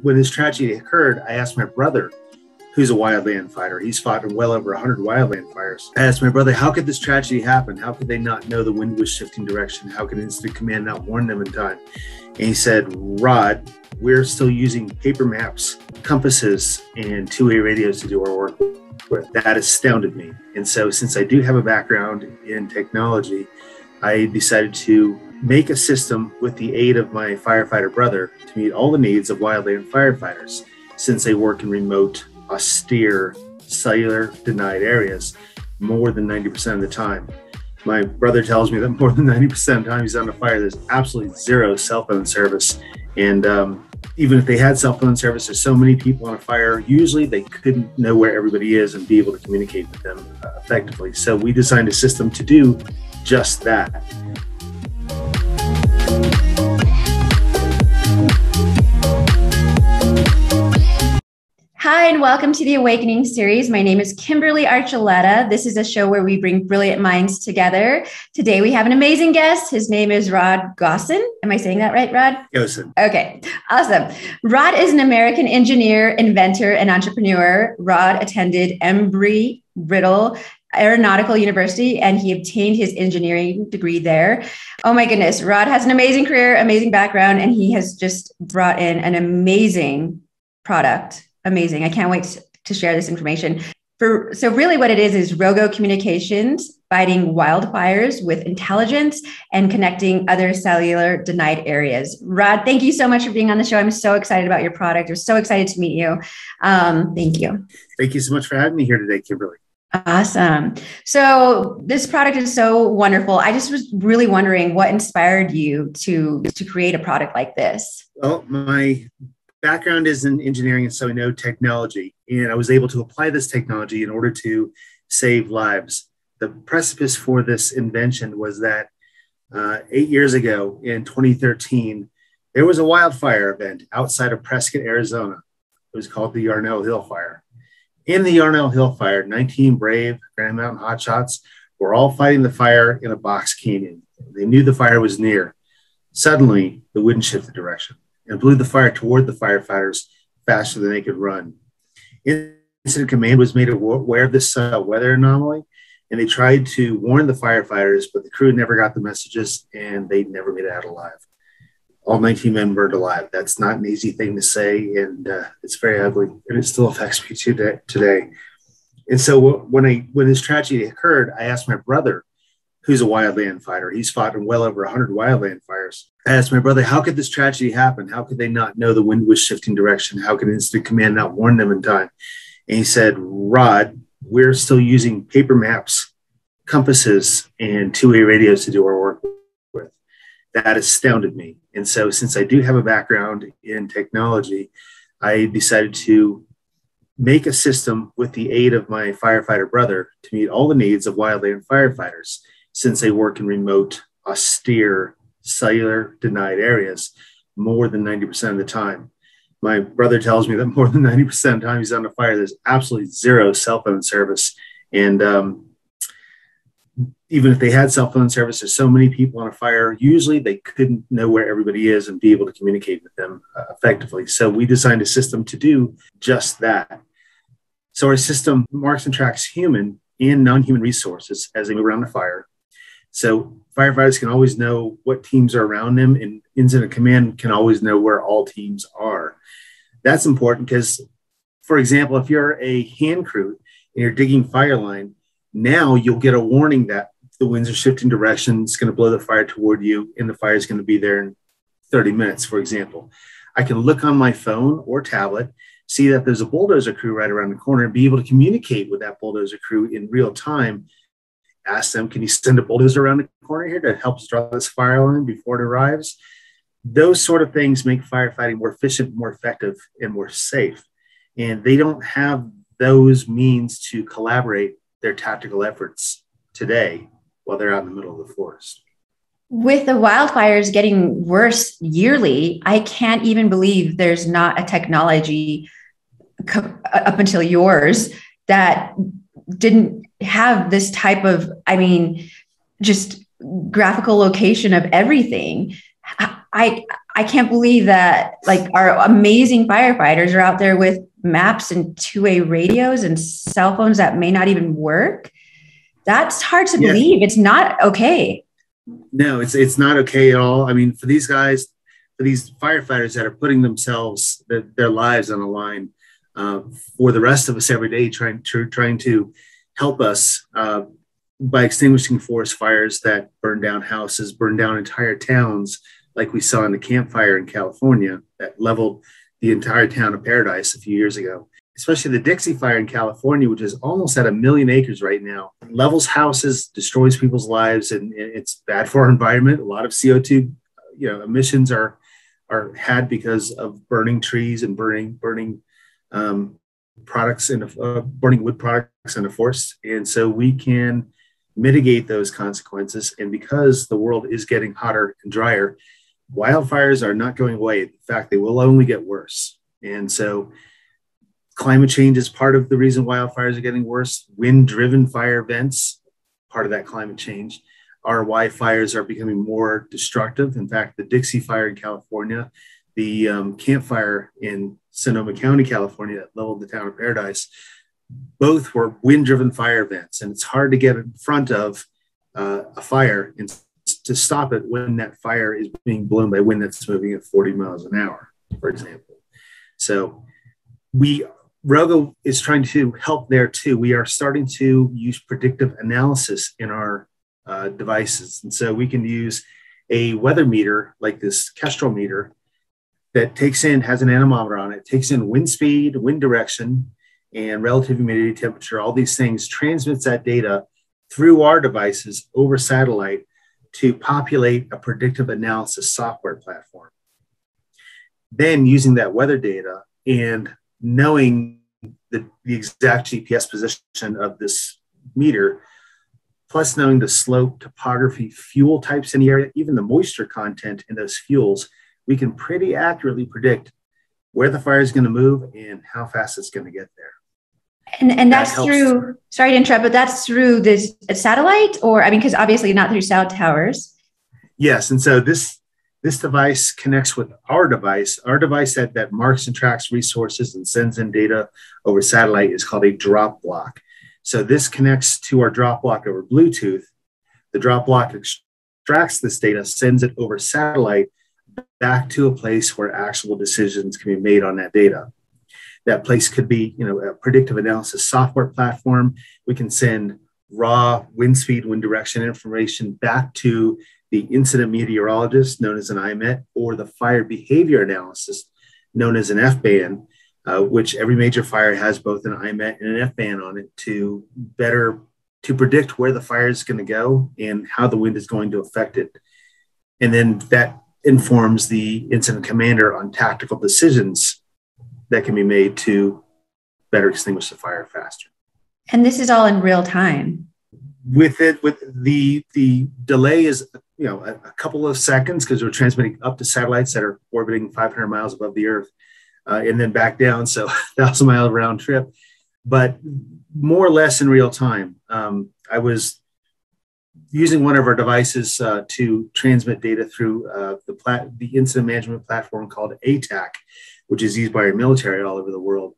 when this tragedy occurred, I asked my brother, who's a wildland fighter. He's fought in well over 100 wildland fires. I asked my brother, how could this tragedy happen? How could they not know the wind was shifting direction? How could incident command not warn them in time? And he said, Rod, we're still using paper maps, compasses, and two-way radios to do our work with. That astounded me. And so since I do have a background in technology, I decided to make a system with the aid of my firefighter brother to meet all the needs of wildland firefighters, since they work in remote, austere, cellular denied areas more than 90% of the time. My brother tells me that more than 90% of the time he's on a fire, there's absolutely zero cell phone service. And even if they had cell phone service, there's so many people on a fire, usually they couldn't know where everybody is and be able to communicate with them effectively. So we designed a system to do just that. Hi, and welcome to the Awakening series. My name is Kimberly Archuleta. This is a show where we bring brilliant minds together. Today, we have an amazing guest. His name is Rod Gossin. Am I saying that right, Rod? Gossin. Okay, awesome. Rod is an American engineer, inventor, and entrepreneur. Rod attended Embry-Riddle Aeronautical University, and he obtained his engineering degree there. Oh my goodness, Rod has an amazing career, amazing background, and he has just brought in an amazing product. Amazing. I can't wait to share this information. So really what it is RoGo communications, fighting wildfires with intelligence and connecting other cellular denied areas. Rod, thank you so much for being on the show. I'm so excited about your product. I'm so excited to meet you. Thank you. Thank you so much for having me here today, Kimberly. Awesome. So this product is so wonderful. I just was really wondering what inspired you to create a product like this? Well, my background is in engineering, and so I know technology, and I was able to apply this technology in order to save lives. The precipice for this invention was that 8 years ago in 2013, there was a wildfire event outside of Prescott, Arizona. It was called the Yarnell Hill Fire. In the Yarnell Hill Fire, 19 brave Grand Mountain hotshots were all fighting the fire in a box canyon. They knew the fire was near. Suddenly, the wind shifted direction and blew the fire toward the firefighters faster than they could run. Incident command was made aware of this weather anomaly, and they tried to warn the firefighters, but the crew never got the messages, and they never made it out alive. All 19 men burned alive. That's not an easy thing to say, and it's very ugly, and it still affects me today. And so when this tragedy occurred, I asked my brother, who's a wildland fighter. He's fought in well over 100 wildland fires. I asked my brother, how could this tragedy happen? How could they not know the wind was shifting direction? How could incident command not warn them in time? And he said, Rod, we're still using paper maps, compasses, and two-way radios to do our work with. That astounded me. And so since I do have a background in technology, I decided to make a system with the aid of my firefighter brother to meet all the needs of wildland firefighters, since they work in remote, austere, cellular denied areas more than 90% of the time. My brother tells me that more than 90% of the time he's on a fire, there's absolutely zero cell phone service. And even if they had cell phone service, there's so many people on a fire, usually they couldn't know where everybody is and be able to communicate with them effectively. So we designed a system to do just that. So our system marks and tracks human and non-human resources as they move around the fire. So firefighters can always know what teams are around them, and incident command can always know where all teams are. That's important because, for example, if you're a hand crew and you're digging fire line, now you'll get a warning that the winds are shifting direction, it's going to blow the fire toward you, and the fire is going to be there in 30 minutes, for example. I can look on my phone or tablet, see that there's a bulldozer crew right around the corner, and be able to communicate with that bulldozer crew in real time. Ask them, can you send a bulldozer around the corner here to help us draw this fire line before it arrives? Those sort of things make firefighting more efficient, more effective, and more safe. And they don't have those means to collaborate their tactical efforts today while they're out in the middle of the forest. With the wildfires getting worse yearly, I can't even believe there's not a technology up until yours that didn't have this type of, just graphical location of everything. I I can't believe that like our amazing firefighters are out there with maps and two-way radios and cell phones that may not even work. That's hard to believe. It's not okay. No, it's not okay at all. I mean, for these guys, for these firefighters that are putting themselves, their lives on the line for the rest of us every day, trying to help us by extinguishing forest fires that burn down houses, burn down entire towns, like we saw in the Camp Fire in California that leveled the entire town of Paradise a few years ago. Especially the Dixie Fire in California, which is almost at 1 million acres right now, levels houses, destroys people's lives, and it's bad for our environment. A lot of CO2, emissions are had because of burning trees and burning products in burning wood products in the forest, and so we can mitigate those consequences. And because the world is getting hotter and drier, wildfires are not going away. In fact, they will only get worse. And so climate change is part of the reason wildfires are getting worse. Wind-driven fire events, part of that climate change, are why fires are becoming more destructive. In fact, the Dixie Fire in California, the Camp Fire in Sonoma County, California, that leveled the town of Paradise, both were wind-driven fire events. And it's hard to get in front of a fire and to stop it when that fire is being blown by wind that's moving at 40 miles an hour, for example. So RoGo is trying to help there too. We are starting to use predictive analysis in our devices. And so we can use a weather meter like this Kestrel meter that has an anemometer on it, takes in wind speed, wind direction, and relative humidity, temperature, all these things, transmits that data through our devices over satellite to populate a predictive analysis software platform. Then using that weather data and knowing the exact GPS position of this meter, plus knowing the slope, topography, fuel types in the area, even the moisture content in those fuels, we can pretty accurately predict where the fire is going to move and how fast it's going to get there. And that's through, sorry to interrupt, but that's through this satellite, or, I mean, because obviously not through cell towers. Yes. And so this device connects with our device. Our device that marks and tracks resources and sends in data over satellite is called a drop block. So this connects to our drop block over Bluetooth. The drop block extracts this data, sends it over satellite back to a place where actual decisions can be made on that data. That place could be, a predictive analysis software platform. We can send raw wind speed, wind direction information back to the incident meteorologist, known as an IMET, or the fire behavior analysis, known as an FBAN, which every major fire has both an IMET and an FBAN on it to predict where the fire is going to go and how the wind is going to affect it. And then that informs the incident commander on tactical decisions that can be made to better extinguish the fire faster. And this is all in real time. With the delay is a couple of seconds because we're transmitting up to satellites that are orbiting 500 miles above the Earth and then back down, so 1,000-mile round trip, but more or less in real time. I was using one of our devices to transmit data through the incident management platform called ATAC, which is used by our military all over the world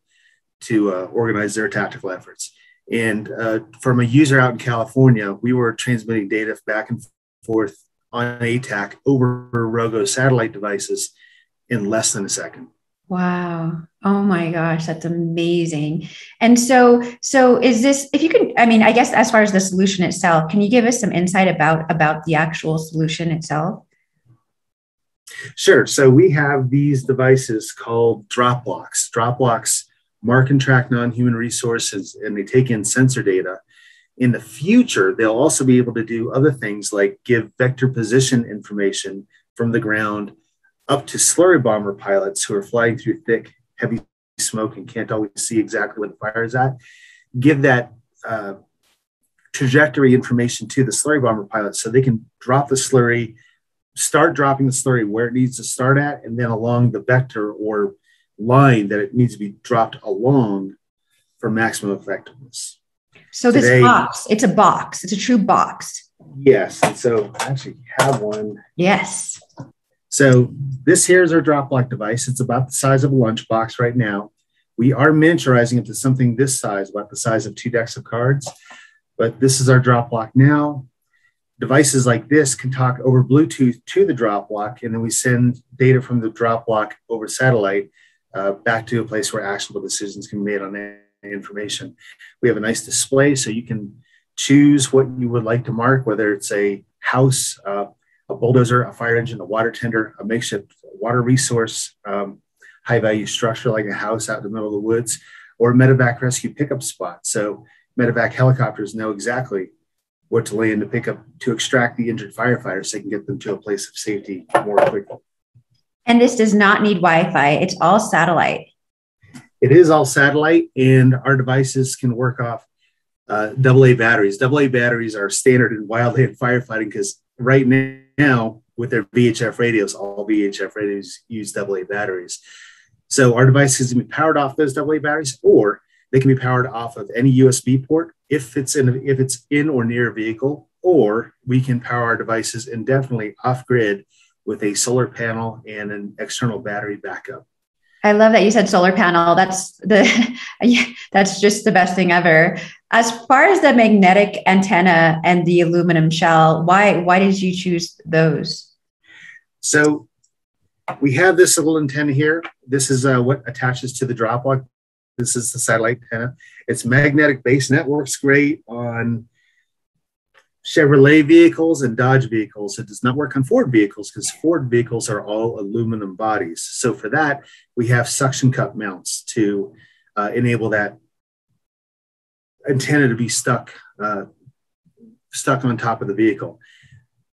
to organize their tactical efforts. And from a user out in California, we were transmitting data back and forth on ATAC over RoGo satellite devices in less than a second. Wow. Oh my gosh, that's amazing. And so is this, if you can, I mean, I guess as far as the solution itself, can you give us some insight about the actual solution itself? Sure. So we have these devices called drop blocks. Drop blocks mark and track non-human resources, and they take in sensor data. In the future, they'll also be able to do other things like give vector position information from the ground up to slurry bomber pilots who are flying through thick, heavy smoke and can't always see exactly where the fire is at. Give that trajectory information to the slurry bomber pilots so they can drop the slurry, start dropping the slurry where it needs to start at, and then along the vector or line that it needs to be dropped along for maximum effectiveness. So this box, it's a box. It's a true box. Yes. And so I actually have one. Yes. So this here is our drop block device. It's about the size of a lunchbox right now. We are miniaturizing it to something this size, about the size of 2 decks of cards. But this is our drop block now. Devices like this can talk over Bluetooth to the drop block, and then we send data from the drop block over satellite back to a place where actionable decisions can be made on that information. We have a nice display, so you can choose what you would like to mark, whether it's a house, a bulldozer, a fire engine, a water tender, a makeshift water resource, high-value structure like a house out in the middle of the woods, or a medevac rescue pickup spot. So medevac helicopters know exactly what to land to pick up to extract the injured firefighters so they can get them to a place of safety more quickly. And this does not need Wi-Fi. It's all satellite. It is all satellite, and our devices can work off AA batteries. AA batteries are standard in wildland firefighting because right now, with their VHF radios, all VHF radios use AA batteries. So our devices can be powered off those AA batteries, or they can be powered off of any USB port if it's in or near a vehicle, or we can power our devices indefinitely off grid with a solar panel and an external battery backup. I love that you said solar panel. That's just the best thing ever. As far as the magnetic antenna and the aluminum shell, why did you choose those? So we have this little antenna here. This is what attaches to the drop block. This is the satellite antenna. It's magnetic based, and that works great on Chevrolet vehicles and Dodge vehicles. It does not work on Ford vehicles because Ford vehicles are all aluminum bodies. So for that, we have suction cup mounts to enable that antenna to be stuck on top of the vehicle.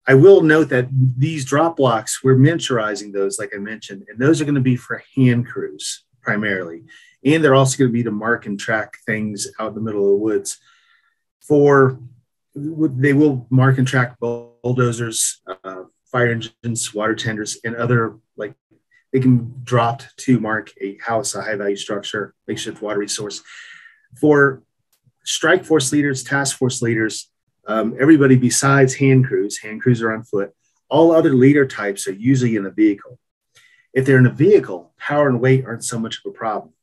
I will note that these drop blocks, we're miniaturizing those, like I mentioned, and those are going to be for hand crews primarily. And they're also going to be to mark and track things out in the middle of the woods. They will mark and track bulldozers, fire engines, water tenders, and other, like they can be dropped to mark a house, a high-value structure, makeshift water resource. For strike force leaders, task force leaders, everybody besides hand crews are on foot. All other leader types are usually in a vehicle. If they're in a vehicle, power and weight aren't so much of a problem.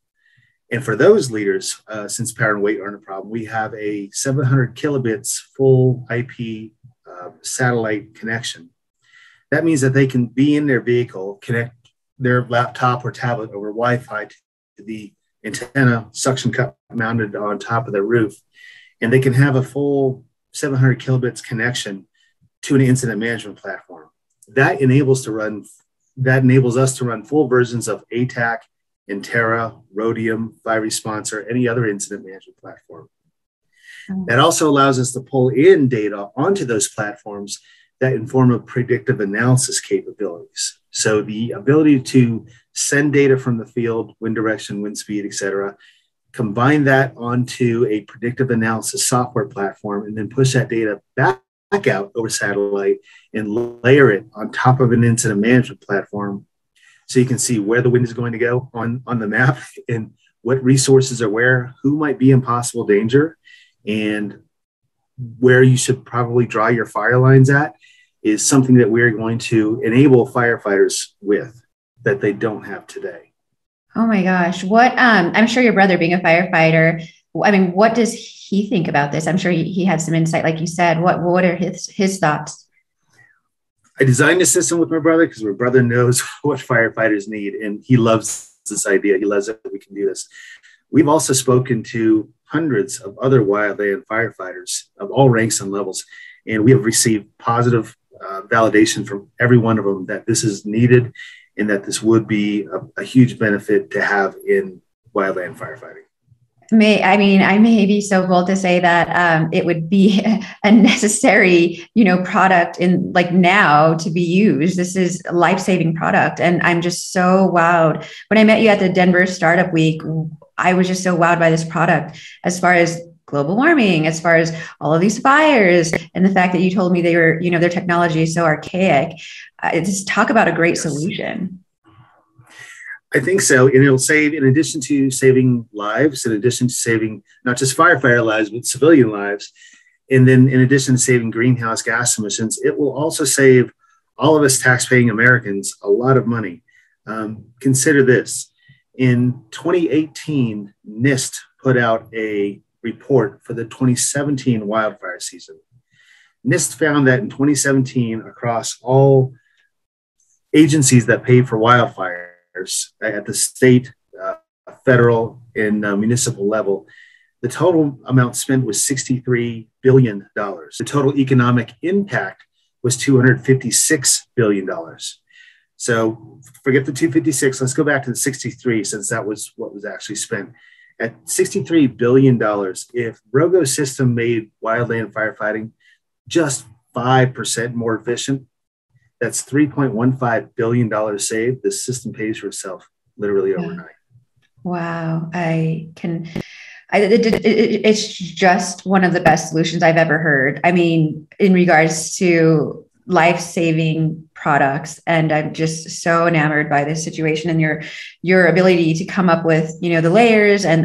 And for those leaders, since power and weight aren't a problem, we have a 700 kilobits full IP satellite connection. That means that they can be in their vehicle, connect their laptop or tablet over Wi-Fi to the antenna suction cup mounted on top of their roof, and they can have a full 700 kilobits connection to an incident management platform. That enables us to run full versions of ATAC, Intera, Rhodium, Fire Response, or any other incident management platform. That also allows us to pull in data onto those platforms that inform of predictive analysis capabilities. So the ability to send data from the field, wind direction, wind speed, et cetera, combine that onto a predictive analysis software platform, and then push that data back out over satellite and layer it on top of an incident management platform. So you can see where the wind is going to go on the map and what resources are where, who might be in possible danger, and where you should probably draw your fire lines at is something that we're going to enable firefighters with that they don't have today. Oh my gosh. I'm sure your brother being a firefighter, I mean, what does he think about this? I'm sure he had some insight, like you said. What are his thoughts? I designed a system with my brother because my brother knows what firefighters need, and he loves this idea. He loves that we can do this. We've also spoken to hundreds of other wildland firefighters of all ranks and levels, and we have received positive validation from every one of them that this is needed and that this would be a huge benefit to have in wildland firefighting. I may be so bold to say that it would be a necessary, product in like now to be used. This is a life-saving product. And I'm just so wowed. When I met you at the Denver Startup Week, I was just so wowed by this product as far as global warming, as far as all of these fires, and the fact that you told me they were, their technology is so archaic. Just talk about a great solution. I think so. And it'll save, in addition to saving lives, in addition to saving not just firefighter lives, but civilian lives. And then in addition to saving greenhouse gas emissions, it will also save all of us tax-paying Americans a lot of money. Consider this. In 2018, NIST put out a report for the 2017 wildfire season. NIST found that in 2017, across all agencies that pay for wildfires at the state, federal, and municipal level, the total amount spent was $63 billion. The total economic impact was $256 billion. So forget the 256. Let's go back to the 63, since that was what was actually spent. At $63 billion, if RoGo's system made wildland firefighting just 5% more efficient, that's $3.15 billion saved. The system pays for itself literally overnight. Wow. It's just one of the best solutions I've ever heard. I mean, in regards to life-saving products, and I'm just so enamored by this situation and your ability to come up with, the layers and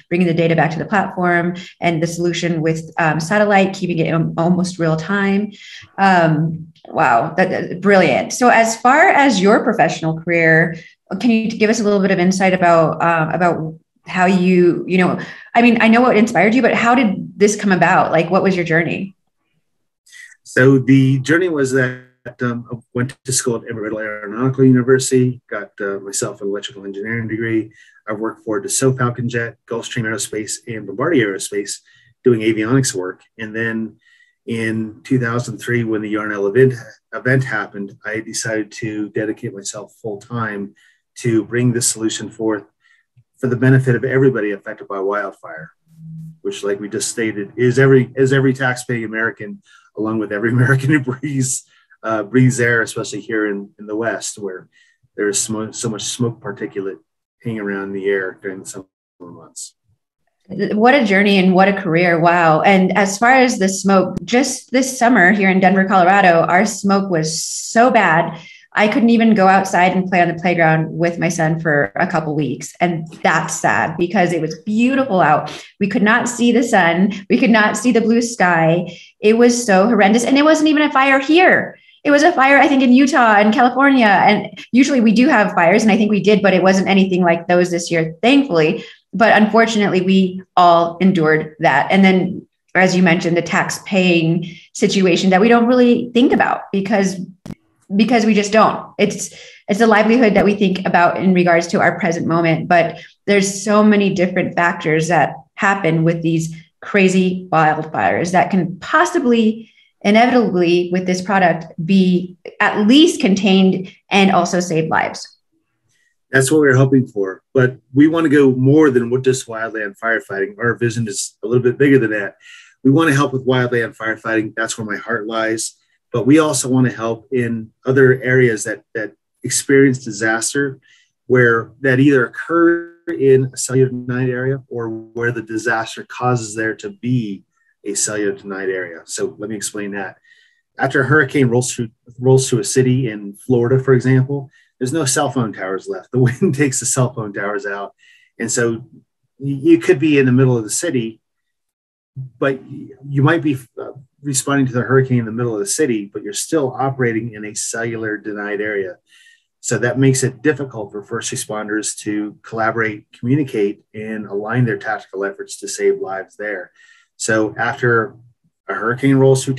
bringing the data back to the platform, and the solution with satellite, keeping it almost real time. Wow, that's brilliant. So as far as your professional career, can you give us a little bit of insight about how I mean, I know what inspired you, but how did this come about? Like, what was your journey? So the journey was that I went to school at Embry-Riddle Aeronautical University, got myself an electrical engineering degree. I worked for Dassault Falcon Jet, Gulfstream Aerospace, and Bombardier Aerospace doing avionics work. And then in 2003, when the Yarnell event happened, I decided to dedicate myself full time to bring this solution forth for the benefit of everybody affected by wildfire, which, like we just stated, is every taxpaying American, along with every American who breathes air, especially here in the West, where there's so much smoke particulate hanging around in the air during the summer months. What a journey and what a career. Wow. And as far as the smoke, just this summer here in Denver, Colorado, our smoke was so bad, I couldn't even go outside and play on the playground with my son for a couple weeks. And that's sad because it was beautiful out. We could not see the sun. We could not see the blue sky. It was so horrendous. And it wasn't even a fire here. It was a fire, I think, in Utah and California. And usually we do have fires, and I think we did, but it wasn't anything like those this year, thankfully. But unfortunately, we all endured that. And then, as you mentioned, the tax paying situation that we don't really think about because we just don't. It's a livelihood that we think about in regards to our present moment, but there's so many different factors that happen with these crazy wildfires that can possibly, inevitably, with this product, be at least contained and also save lives. That's what we're hoping for, but we want to go more than what just wildland firefighting. Our vision is a little bit bigger than that. We want to help with wildland firefighting. That's where my heart lies. But we also want to help in other areas that experience disaster, where that either occur in a cellular denied area or where the disaster causes there to be a cellular denied area. So let me explain that. After a hurricane rolls through a city in Florida, for example, there's no cell phone towers left. The wind takes the cell phone towers out. And so you could be in the middle of the city, but you might be responding to the hurricane in the middle of the city, but you're still operating in a cellular denied area. So that makes it difficult for first responders to collaborate, communicate, and align their tactical efforts to save lives there. So after a hurricane rolls through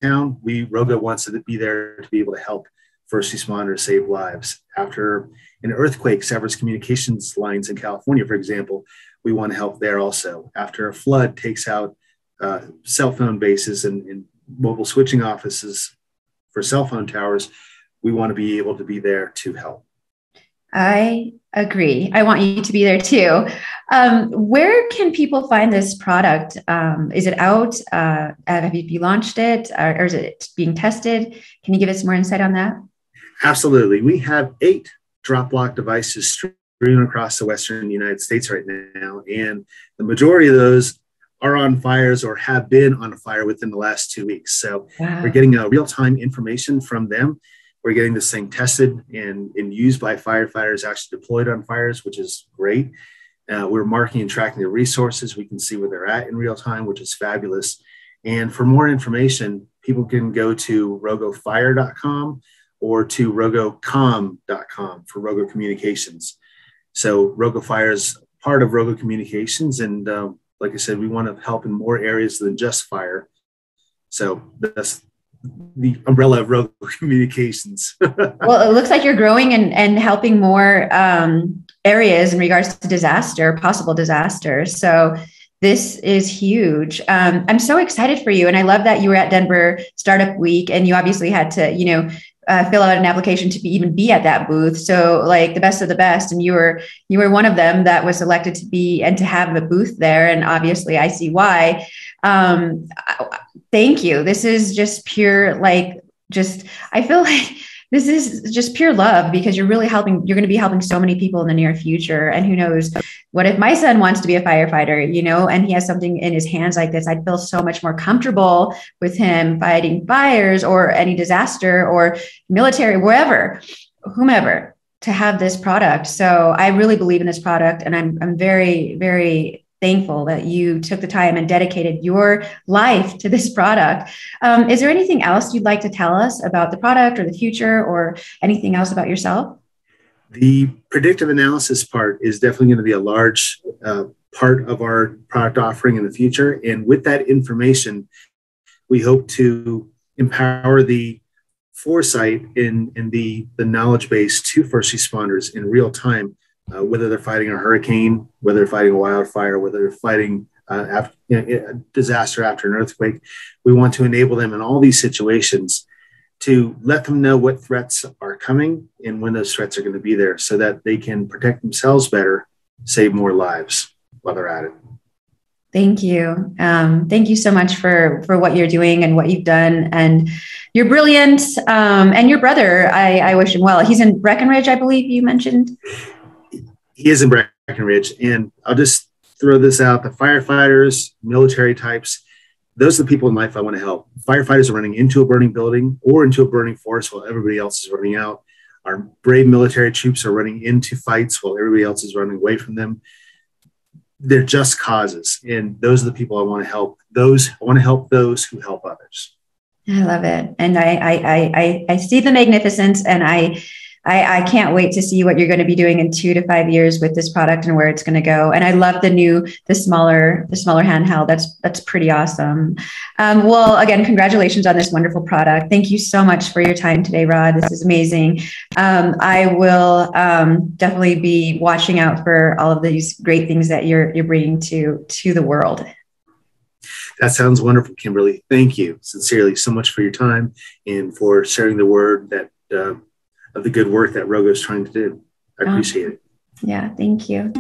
town, RoGo wants to be there to be able to help first responders save lives. After an earthquake severs communications lines in California, for example, we want to help there also. After a flood takes out cell phone bases and mobile switching offices for cell phone towers, we want to be able to be there to help. I agree. I want you to be there too. Where can people find this product? Is it out? Have you launched it, or is it being tested? Can you give us more insight on that? Absolutely. We have 8 drop block devices strewn across the Western United States right now. And the majority of those are on fires or have been on a fire within the last 2 weeks. So We're getting real-time information from them. We're getting this thing tested and used by firefighters actually deployed on fires, which is great. We're marking and tracking their resources. We can see where they're at in real time, which is fabulous. And for more information, people can go to rogofire.com or to rogocom.com for RoGo Communications. So RoGoFire is part of RoGo Communications. And like I said, we want to help in more areas than just fire. So that's the umbrella of RoGo Communications. Well, it looks like you're growing and helping more areas in regards to disaster, possible disasters. So this is huge. I'm so excited for you. And I love that you were at Denver Startup Week and you obviously had to, fill out an application to even be at that booth. So like the best of the best. And you were one of them that was selected to be and to have a booth there. And obviously I see why. Thank you. This is just pure, I feel like this is just pure love because you're going to be helping so many people in the near future. And who knows, what if my son wants to be a firefighter, and he has something in his hands like this, I'd feel so much more comfortable with him fighting fires or any disaster or military, whomever, to have this product. So I really believe in this product. And I'm very, very thankful that you took the time and dedicated your life to this product. Is there anything else you'd like to tell us about the product or the future or anything else about yourself? The predictive analysis part is definitely going to be a large part of our product offering in the future. And with that information, we hope to empower the foresight in the knowledge base to first responders in real time. Whether they're fighting a hurricane, whether they're fighting a wildfire, whether they're fighting a disaster after an earthquake, we want to enable them in all these situations to let them know what threats are coming and when those threats are going to be there so that they can protect themselves better, save more lives while they're at it. Thank you. Thank you so much for what you're doing and what you've done. And you're brilliant. And your brother, I wish him well. He's in Breckenridge, I believe you mentioned. He is in Breckenridge, and I'll just throw this out. The firefighters, military types, those are the people in life I want to help. Firefighters are running into a burning building or into a burning forest while everybody else is running out. Our brave military troops are running into fights while everybody else is running away from them. They're just causes, and those are the people I want to help. I want to help those who help others. I love it. And I see the magnificence, and I can't wait to see what you're going to be doing in 2 to 5 years with this product and where it's going to go. And I love the smaller handheld. That's pretty awesome. Well, again, congratulations on this wonderful product. Thank you so much for your time today, Rod. This is amazing. I will definitely be watching out for all of these great things that you're bringing to the world. That sounds wonderful, Kimberly. Thank you sincerely so much for your time and for sharing the word of the good work that RoGo is trying to do. I appreciate it. Yeah, thank you.